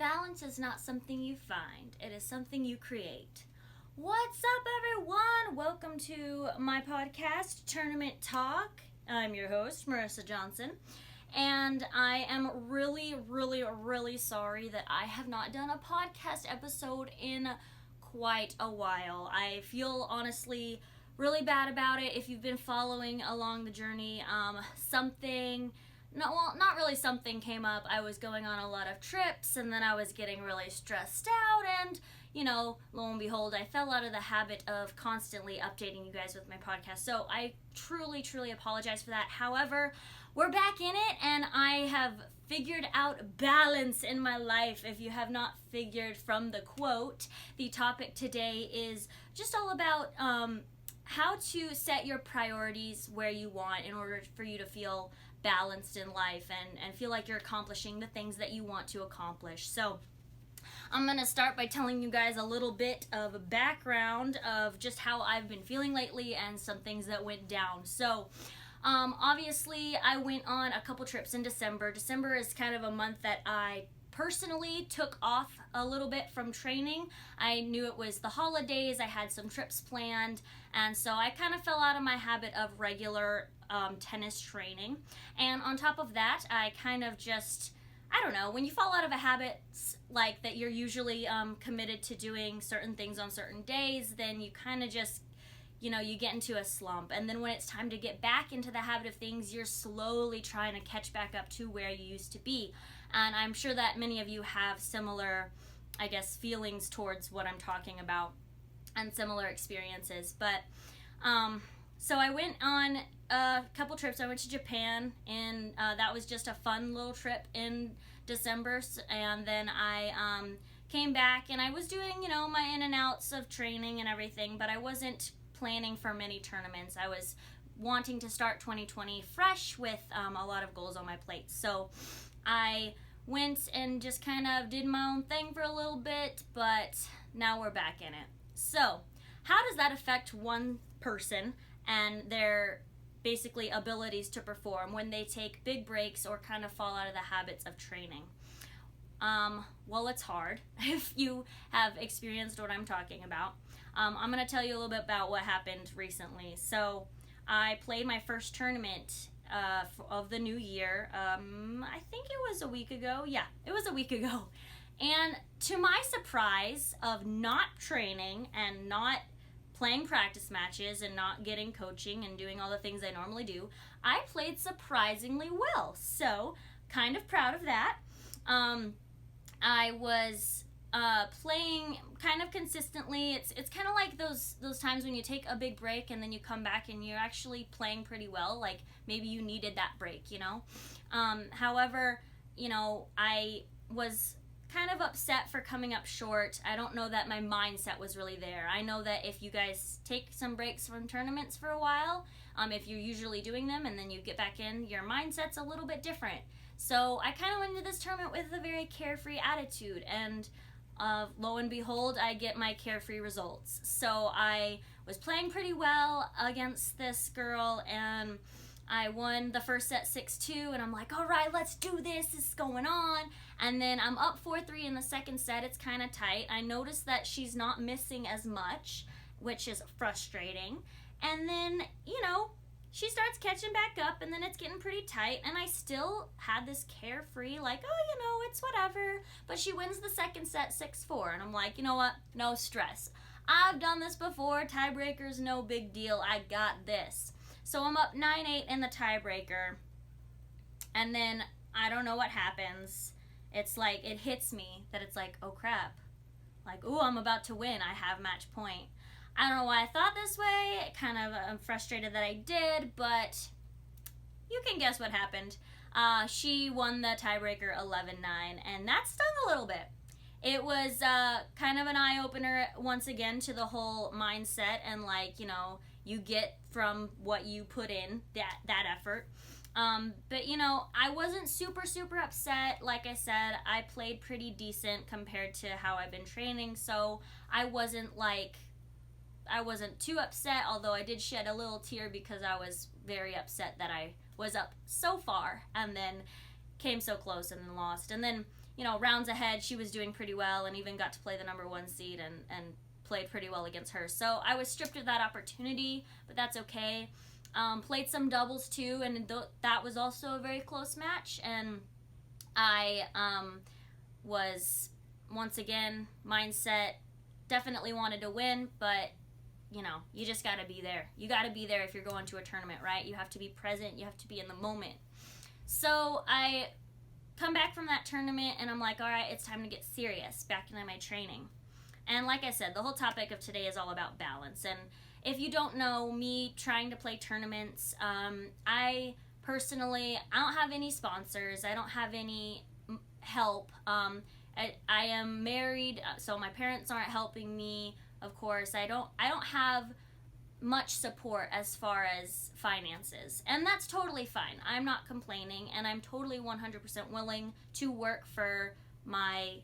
balance is not something you find, it is something you create. What's up, everyone? Welcome to my podcast, Tournament Talk. I'm your host, Marisa Johnson, and I am really sorry that I have not done a podcast episode in quite a while. I feel honestly really bad about it. If you've been following along the journey, not really something came up. I was going on a lot of trips, and then I was getting really stressed out, and lo and behold, I fell out of the habit of constantly updating you guys with my podcast. So I truly apologize for that. However, we're back in it, and I have figured out balance in my life. If you have not figured from the quote, the topic today is just all about how to set your priorities where you want in order for you to feel balanced in life and feel like you're accomplishing the things that you want to accomplish. So I'm going to start by telling you guys a little bit of a background of just how I've been feeling lately and some things that went down. So obviously I went on a couple trips in December. December is kind of a month that I personally took off a little bit from training. I knew it was the holidays, I had some trips planned, and so I kind of fell out of my habit of regular tennis training. And on top of that, I kind of just, I don't know, when you fall out of a habit like that, you're usually committed to doing certain things on certain days, then you kind of just, you get into a slump. And then when it's time to get back into the habit of things, you're slowly trying to catch back up to where you used to be. And I'm sure that many of you have similar, feelings towards what I'm talking about and similar experiences. But so I went on a couple trips. I went to Japan, and that was just a fun little trip in December. And then I came back, and I was doing, my in and outs of training and everything, but I wasn't planning for many tournaments. I was wanting to start 2020 fresh with a lot of goals on my plate. So I went and just kind of did my own thing for a little bit, but now we're back in it. So how does that affect one person and their basically abilities to perform when they take big breaks or kind of fall out of the habits of training? Well, it's hard if you have experienced what I'm talking about. I'm going to tell you a little bit about what happened recently. So I played my first tournament of the new year. I think it was a week ago. Yeah, it was a week ago. And to my surprise of not training and not playing practice matches and not getting coaching and doing all the things I normally do, I played surprisingly well. So kind of proud of that. I was playing kind of consistently. It's kind of like those times when you take a big break and then you come back and you're actually playing pretty well, like maybe you needed that break, However, I was kind of upset for coming up short. I don't know that my mindset was really there. I know that if you guys take some breaks from tournaments for a while, if you're usually doing them and then you get back in, your mindset's a little bit different. So I kind of went into this tournament with a very carefree attitude, and lo and behold, I get my carefree results. So I was playing pretty well against this girl, and I won the first set 6-2, and I'm like, all right, let's do this. This is going on. And then I'm up 4-3 in the second set. It's kind of tight. I noticed that she's not missing as much, which is frustrating. And then, she starts catching back up, and then it's getting pretty tight, and I still had this carefree, like, it's whatever. But she wins the second set 6-4, and I'm like, you know what? No stress. I've done this before. Tiebreaker's no big deal. I got this. So I'm up 9-8 in the tiebreaker, and then I don't know what happens. It's like, it hits me that it's like, oh crap. Like, ooh, I'm about to win. I have match point. I don't know why I thought this way. I'm frustrated that I did, but you can guess what happened. She won the tiebreaker 11-9, and that stung a little bit. It was kind of an eye-opener once again to the whole mindset and you get from what you put in, that effort. But I wasn't super upset. Like I said, I played pretty decent compared to how I've been training, so I wasn't too upset, although I did shed a little tear because I was very upset that I was up so far and then came so close and then lost. And then rounds ahead, she was doing pretty well and even got to play the number 1 seed and played pretty well against her. So I was stripped of that opportunity, but that's okay. Played some doubles too, and that was also a very close match. And I was, once again, mindset, definitely wanted to win, but you just got to be there. You got to be there if you're going to a tournament, right? You have to be present. You have to be in the moment. So I come back from that tournament, and I'm like, all right, it's time to get serious, back into my training. And like I said, the whole topic of today is all about balance. And if you don't know me trying to play tournaments, I personally, I don't have any sponsors. I don't have any help. I am married, so my parents aren't helping me. Of course, I don't have much support as far as finances, and that's totally fine. I'm not complaining, and I'm totally 100% willing to work for my,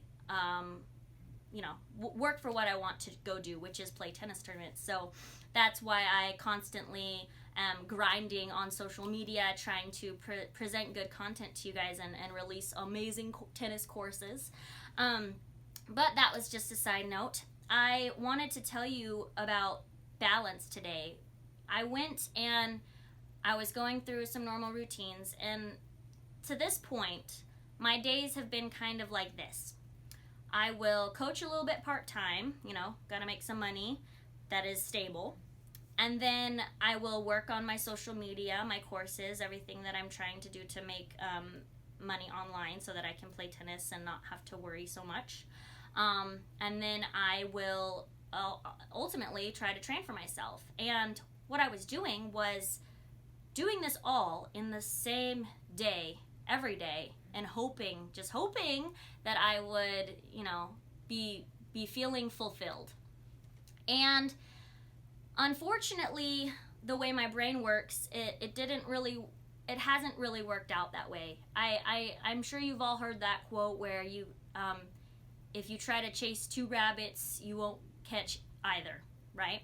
work for what I want to go do, which is play tennis tournaments. So that's why I constantly am grinding on social media, trying to present good content to you guys and release amazing tennis courses. But that was just a side note. I wanted to tell you about balance today. I went and I was going through some normal routines, and to this point, my days have been kind of like this. I will coach a little bit part-time, gotta make some money that is stable, and then I will work on my social media, my courses, everything that I'm trying to do to make money online so that I can play tennis and not have to worry so much. And then I will ultimately try to train for myself. And what I was doing was doing this all in the same day, every day, and just hoping that I would, be feeling fulfilled. And unfortunately, the way my brain works, it hasn't really worked out that way. I'm sure you've all heard that quote where if you try to chase 2 rabbits, you won't catch either, right?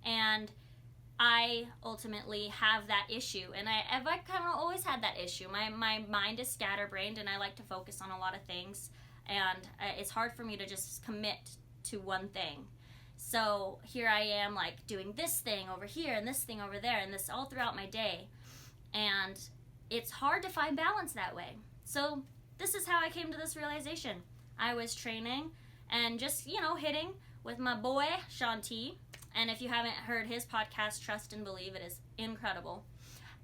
And I ultimately have that issue, and I've kind of always had that issue. My mind is scatterbrained, and I like to focus on a lot of things, and it's hard for me to just commit to one thing. So here I am, like, doing this thing over here and this thing over there, and this all throughout my day, and it's hard to find balance that way. So this is how I came to this realization. I was training and just, hitting with my boy, Sean T. And if you haven't heard his podcast, Trust and Believe, it is incredible.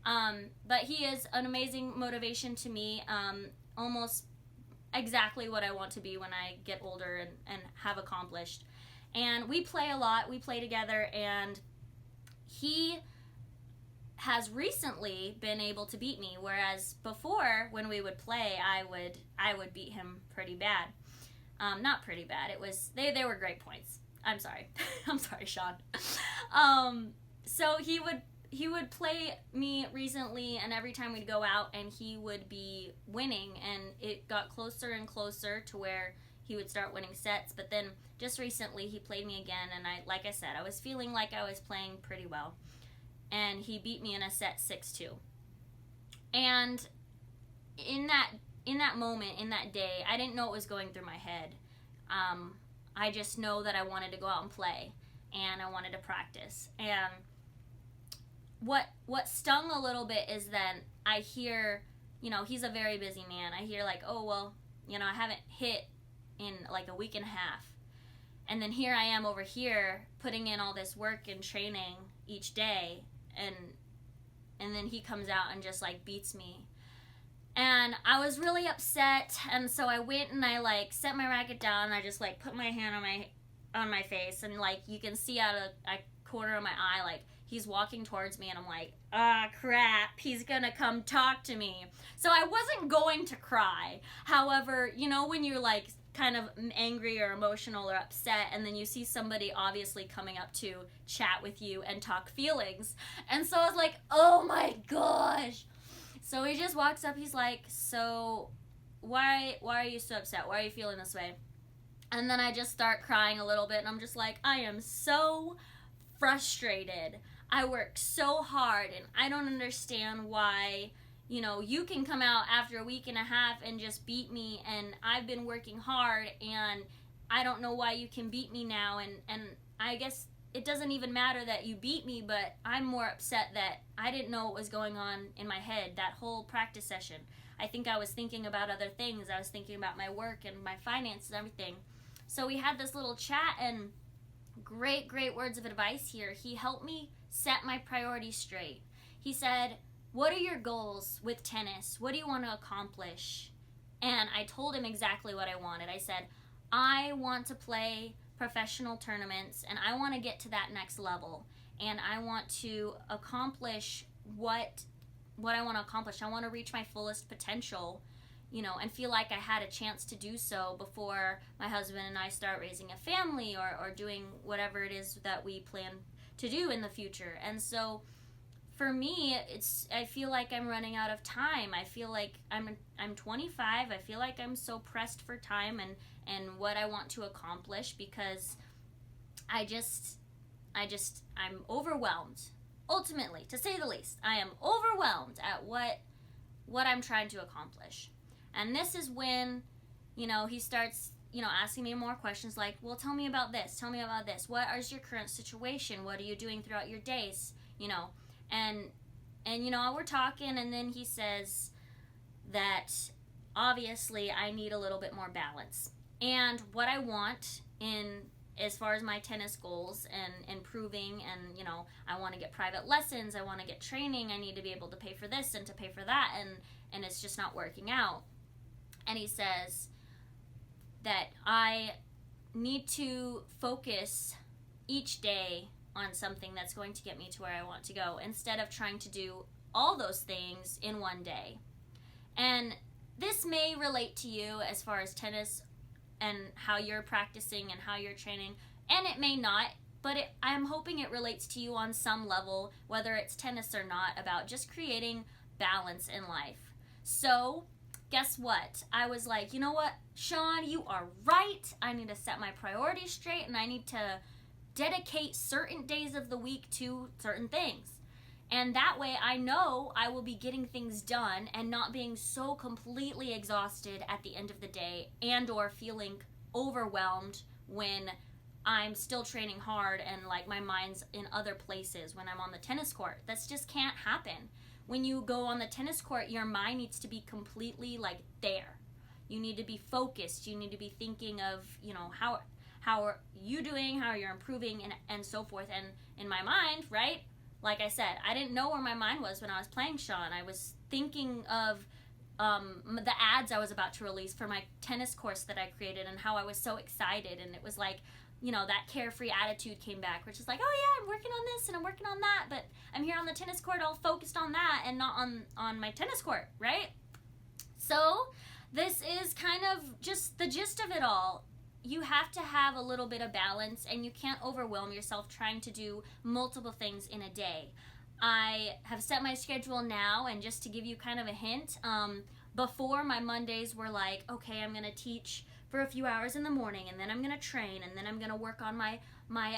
But he is an amazing motivation to me, almost exactly what I want to be when I get older and have accomplished. And we play a lot. We play together, and he has recently been able to beat me, whereas before, when we would play, I would beat him pretty bad. Not pretty bad. It was they were great points. I'm sorry. I'm sorry, Sean. So he would play me recently, and every time we'd go out, and he would be winning, and it got closer and closer to where he would start winning sets. But then just recently, he played me again, and like I said, I was feeling like I was playing pretty well, and he beat me in a set 6-2. And in that moment, in that day, I didn't know what was going through my head. I just know that I wanted to go out and play, and I wanted to practice. And what stung a little bit is then I hear, he's a very busy man. I hear like, oh, well, I haven't hit in like a week and a half. And then here I am over here putting in all this work and training each day, and then he comes out and just like beats me. And I was really upset, and so I went and I like set my racket down, and I just like put my hand on my face, and like you can see out of a corner of my eye, like he's walking towards me, and I'm like, crap, he's gonna come talk to me. So I wasn't going to cry. However, when you're like kind of angry or emotional or upset, and then you see somebody obviously coming up to chat with you and talk feelings, and so I was like, oh my gosh. So he just walks up, he's like, so why are you so upset? Why are you feeling this way? And then I just start crying a little bit, and I'm just like, I am so frustrated. I work so hard, and I don't understand why, you can come out after a week and a half and just beat me, and I've been working hard, and I don't know why you can beat me now. And I guess it doesn't even matter that you beat me, but I'm more upset that I didn't know what was going on in my head that whole practice session. I think I was thinking about other things. I was thinking about my work and my finances and everything. So we had this little chat, and great words of advice here. He helped me set my priorities straight. He said, what are your goals with tennis? What do you want to accomplish? And I told him exactly what I wanted. I said, I want to play professional tournaments, and I want to get to that next level, and I want to accomplish what I want to accomplish. I want to reach my fullest potential, and feel like I had a chance to do so before my husband and I start raising a family or doing whatever it is that we plan to do in the future. And so for me, I feel like I'm running out of time. I feel like I'm 25. I feel like I'm so pressed for time and what I want to accomplish, because I'm overwhelmed. Ultimately, to say the least, I am overwhelmed at what I'm trying to accomplish. And this is when, he starts, asking me more questions like, well, tell me about this. Tell me about this. What is your current situation? What are you doing throughout your days? And we're talking, and then he says that obviously I need a little bit more balance. And what I want as far as my tennis goals and improving, and I want to get private lessons, I want to get training, I need to be able to pay for this and to pay for that, and it's just not working out. And he says that I need to focus each day on something that's going to get me to where I want to go, instead of trying to do all those things in one day. And this may relate to you as far as tennis and how you're practicing and how you're training, and it may not, but I'm hoping it relates to you on some level, whether it's tennis or not, about just creating balance in life. So guess what? I was like, you know what, Sean, you are right. I need to set my priorities straight, and I need to dedicate certain days of the week to certain things. And that way I know I will be getting things done and not being so completely exhausted at the end of the day, and or feeling overwhelmed when I'm still training hard and like my mind's in other places when I'm on the tennis court. That's just can't happen. When you go on the tennis court, your mind needs to be completely like there. You need to be focused. You need to be thinking of, how are you doing, how you're improving, and so forth. And in my mind, right, like I said, I didn't know where my mind was when I was playing Sean. I was thinking of the ads I was about to release for my tennis course that I created, and how I was so excited. And it was like, that carefree attitude came back, which is like, oh yeah, I'm working on this and I'm working on that, but I'm here on the tennis court all focused on that and not on my tennis court, right? So this is kind of just the gist of it all. You have to have a little bit of balance, and you can't overwhelm yourself trying to do multiple things in a day. I have set my schedule now, and just to give you kind of a hint, before, my Mondays were like, okay, I'm going to teach for a few hours in the morning, and then I'm going to train, and then I'm going to work on my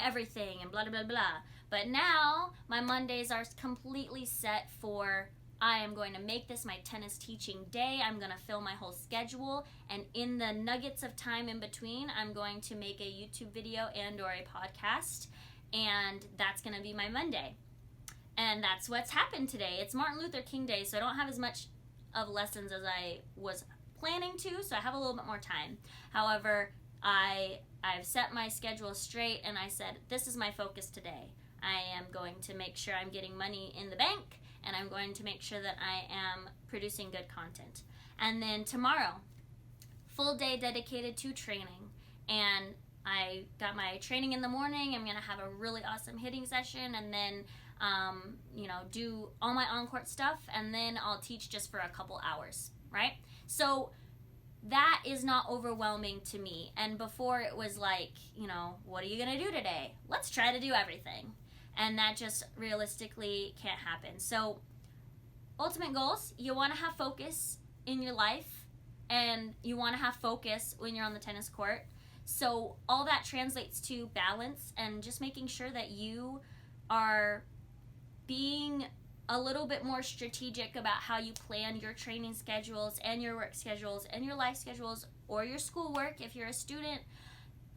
everything, and blah, blah, blah. But now, my Mondays are completely set for, I am going to make this my tennis teaching day. I'm going to fill my whole schedule, and in the nuggets of time in between, I'm going to make a YouTube video and or a podcast, and that's going to be my Monday. And that's what's happened today. It's Martin Luther King Day, so I don't have as much of lessons as I was planning to, so I have a little bit more time. However, I've set my schedule straight, and I said, this is my focus today. I am going to make sure I'm getting money in the bank, and I'm going to make sure that I am producing good content. And then tomorrow, full day dedicated to training. And I got my training in the morning. I'm going to have a really awesome hitting session, and then do all my on-court stuff, and then I'll teach just for a couple hours, right? So that is not overwhelming to me. And before, it was like, what are you going to do today? Let's try to do everything. And that just realistically can't happen. So ultimate goals, you want to have focus in your life, and you want to have focus when you're on the tennis court. So all that translates to balance, and just making sure that you are being a little bit more strategic about how you plan your training schedules and your work schedules and your life schedules or your schoolwork if you're a student,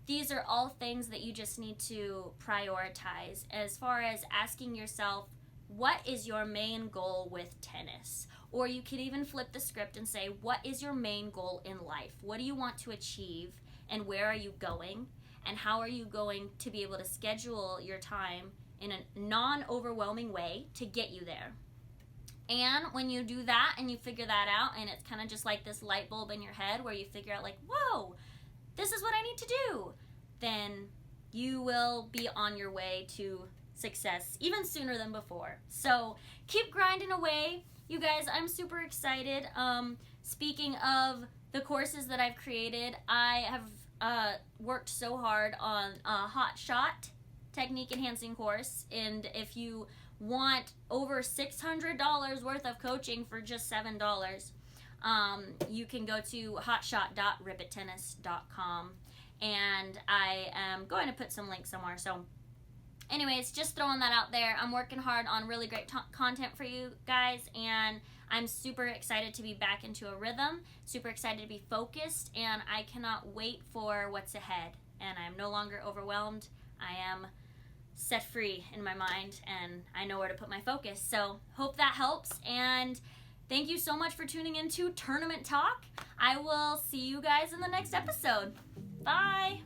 these are all things that you just need to prioritize as far as asking yourself, what is your main goal with tennis? Or you could even flip the script and say, what is your main goal in life? What do you want to achieve, and where are you going? And how are you going to be able to schedule your time in a non-overwhelming way to get you there? And when you do that and you figure that out, and it's kind of just like this light bulb in your head where you figure out like, whoa, this is what I need to do, then you will be on your way to success even sooner than before. So keep grinding away. You guys, I'm super excited. Speaking of the courses that I've created, I have worked so hard on a hot shot technique enhancing course, and if you want over $600 worth of coaching for just $7, you can go to hotshot.ripittennis.com, and I am going to put some links somewhere. So anyways, just throwing that out there. I'm working hard on really great content for you guys, and I'm super excited to be back into a rhythm, super excited to be focused, and I cannot wait for what's ahead. And I'm no longer overwhelmed. I am set free in my mind, and I know where to put my focus. So hope that helps, and thank you so much for tuning into Tournament Talk. I will see you guys in the next episode. Bye!